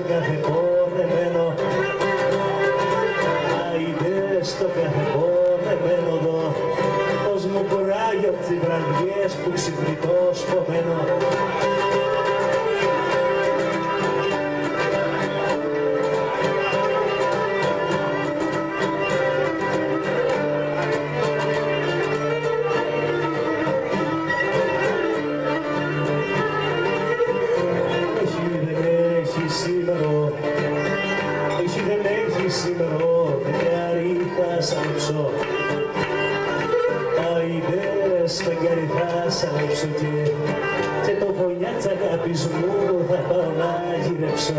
κάθε πονεμένο, άιδες στο κάθε πονεμένο εδώ, πως μου κουράγει απ' τις βραδιές που ξυπνητώ σπομένο. Σήμερα φεγγάρι θα σ' ανέψω, άιδες φεγγάρι θα σ' ανέψω και το φωνιά της αγάπης μου θα πάω να γυρέψω.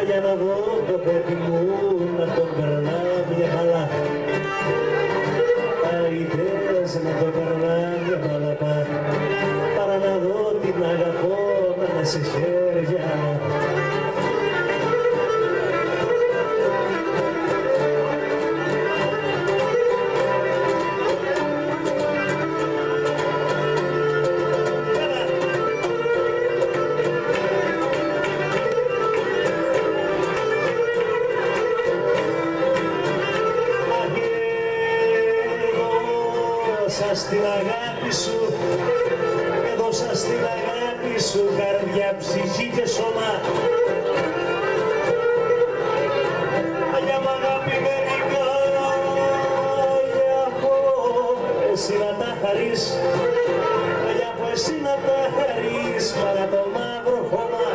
Για να δω το παιδί μου να τον περνά μια μαλά, άιδες να τον περνά μια μαλά, παρά να δω την αγαπώ σε χέρια. Έδωσα στην αγάπη σου, έδωσα στην αγάπη σου καρδιά, ψυχή και σώμα. Για μ' αγάπη μερικά, για από εσύ να τα χαρείς, για από εσύ να τα χαρείς, παρά το μαύρο χώμα.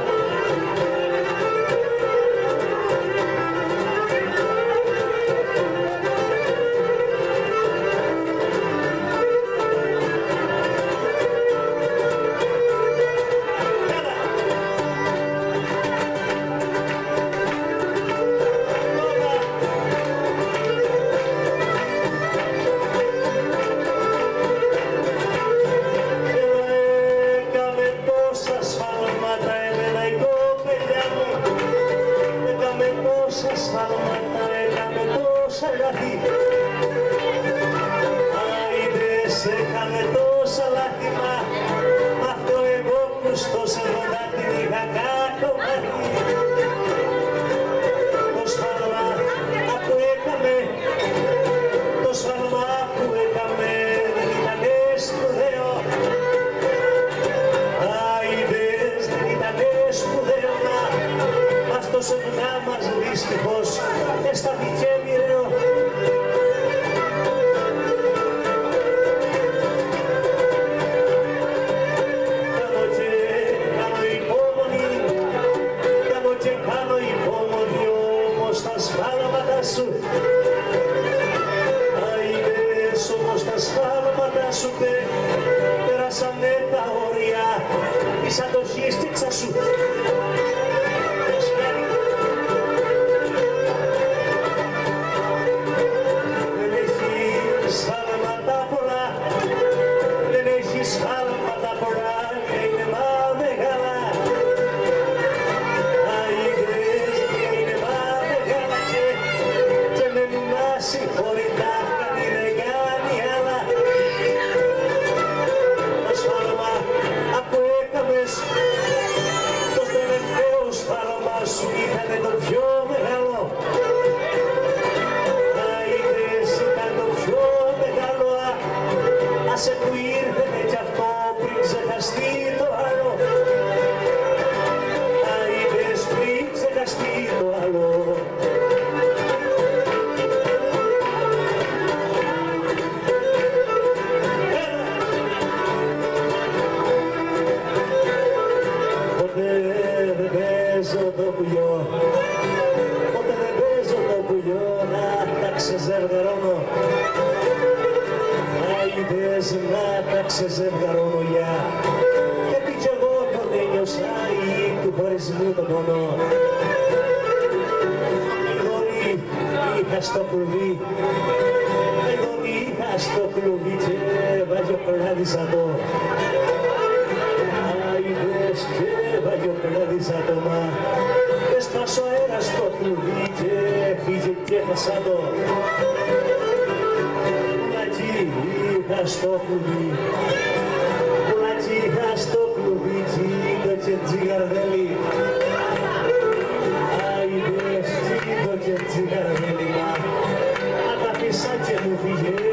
Άιδες έκαμε τόσα λάθη, μα αυτό εγώ που στο σεβοντά την είχα κάτω μάθει. Το σφάλμα που έκαμε, το σφάλμα που έκαμε δεν ήτανε σπουδαίο. Άιδες δεν ήτανε σπουδαίο, μα στο σεβοντά μας δυστυχώς έσταθηκε μοιραίο. Κάνω υπομονή όμως τα σφάλματα σου, άιδες όμως τα σφάλματα σου πέρασανε τα όρια της αντοχής και ξασού. Δεν έχει σφάλματα πολλά, δεν έχει σφάλματα πολλά, είναι μα μεγάλα. Συγχωρητά κάτι δεν κάνει άλλα. Το σφάλμα που έκαμες, το τελευταίο σφάλμα σου ήταν το πιο μεγάλο. Άιδες ήταν το πιο μεγάλο, άσε που ήρθετε κι αυτό πριν ξεχαστεί το άλλο. Άιδες πριν ξεχαστεί το άλλο. Ποτέ δεν παίζω το πουλιό να τα ξεζευγαρώνω. Άιδες να τα ξεζευγαρώνω γιατί κι εγώ τον ένιωσα ή του χωρισμού τον πόνο. Ειδώνει είχα στο κλουβί, ειδώνει είχα στο κλουβί και βάζει ο κλάδι σαν το. Άιδες και βάζει ο κλάδι σαν το μα. Έσπασε ο αέρας στο κλουβί και φύγε και έχασα το. Πουλάκι είχα στο κλουβί, πουλάκι πήγα στο κλουβί, τσίδο και τσιγαρδέλι. Άιδες, τσίδο και τσιγαρδέλι, μα τα αφήσα και μου φύγε.